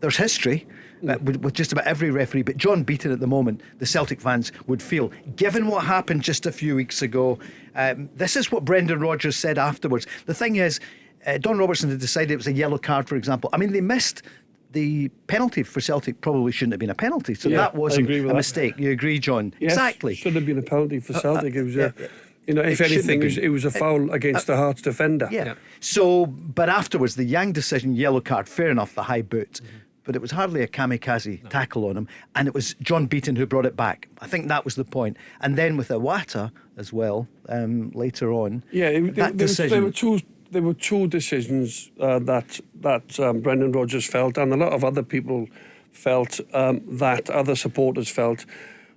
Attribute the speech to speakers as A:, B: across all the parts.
A: there's history with just about every referee, but John Beaton at the moment, the Celtic fans would feel, given what happened just a few weeks ago, this is what Brendan Rodgers said afterwards. The thing is, Don Robertson had decided it was a yellow card, for example. I mean, they missed the penalty for Celtic, probably shouldn't have been a penalty, so that wasn't a mistake. You agree, John?
B: Yes,
A: exactly.
B: Should have been a penalty for Celtic. It was if anything, it was a foul against the Hearts defender.
A: Yeah. So, but afterwards, the Yang decision, yellow card, fair enough, the high boot. But it was hardly a kamikaze tackle on him, and it was John Beaton who brought it back. I think that was the point. And then with Iwata as well, later on, there were two decisions that Brendan Rodgers felt, and a lot of other people felt, that other supporters felt,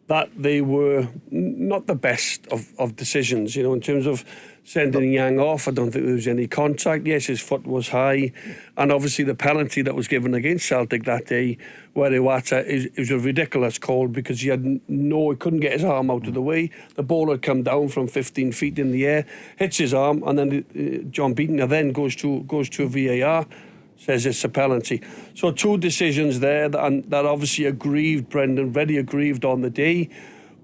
A: that they were not the best of decisions, in terms of sending Yang off. I don't think there was any contact. Yes, his foot was high, and obviously the penalty that was given against Celtic that day, where Iwata is a ridiculous call, because he couldn't get his arm out of the way. The ball had come down from 15 feet in the air, hits his arm, and then John Beaton then goes to a VAR, says it's a penalty. So two decisions there that obviously aggrieved Brendan, very aggrieved on the day.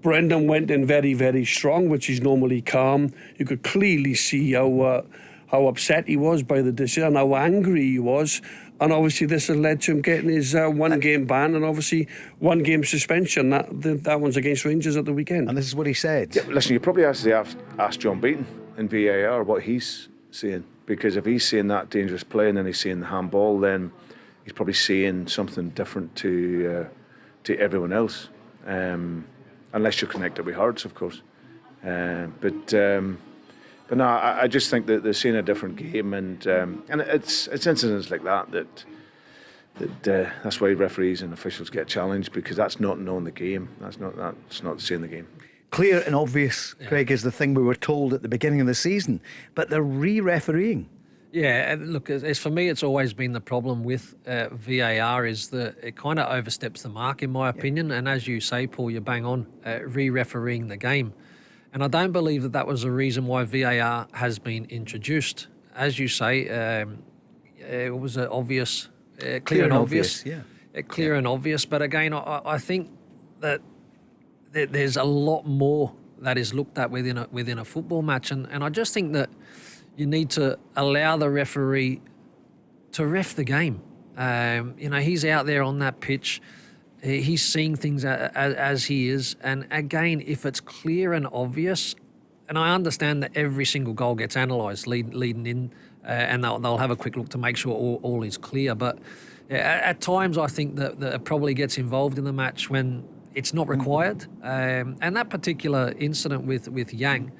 A: Brendan went in very, very strong, which is normally calm. You could clearly see how upset he was by the decision, how angry he was. And obviously this has led to him getting his one-game ban and obviously one-game suspension. That one's against Rangers at the weekend. And this is what he said.
C: Yeah, listen, you probably have to ask John Beaton in VAR what he's seeing. Because if he's seeing that dangerous play and then he's seeing the handball, then he's probably seeing something different to everyone else. Unless you're connected with Hearts, of course. But no, I just think that they're seeing a different game, and it's incidents like that's why referees and officials get challenged, because that's not knowing the game. That's not seeing the game.
A: Clear and obvious, Craig, is the thing we were told at the beginning of the season, but they're re-refereeing.
D: Yeah, look, as for me, it's always been the problem with VAR is that it kind of oversteps the mark, in my opinion. And as you say, Paul, you bang on, re-refereeing the game. And I don't believe that was the reason why VAR has been introduced. As you say, it was obvious, clear and obvious. Clear and obvious. But again, I think that there's a lot more that is looked at within a football match. And I just think that you need to allow the referee to ref the game. He's out there on that pitch. He's seeing things as he is. And again, if it's clear and obvious, and I understand that every single goal gets analysed leading in, and they'll have a quick look to make sure all is clear. But at times I think that it probably gets involved in the match when it's not required. And that particular incident with Yang,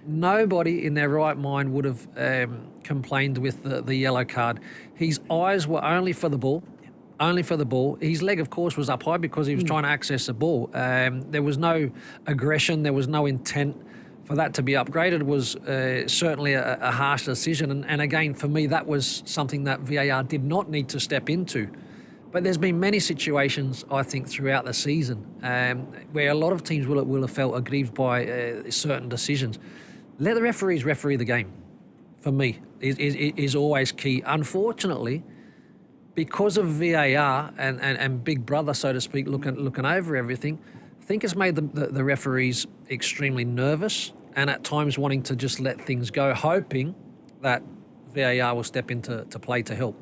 D: nobody in their right mind would have complained with the yellow card. His eyes were only for the ball. His leg, of course, was up high because he was trying to access the ball. There was no aggression. There was no intent. For that to be upgraded was certainly a harsh decision. And again, for me, that was something that VAR did not need to step into. But there's been many situations, I think, throughout the season where a lot of teams will have felt aggrieved by certain decisions. Let the referees referee the game, for me, is always key. Unfortunately, because of VAR and Big Brother, so to speak, looking over everything, I think it's made the referees extremely nervous and at times wanting to just let things go, hoping that VAR will step into play to help.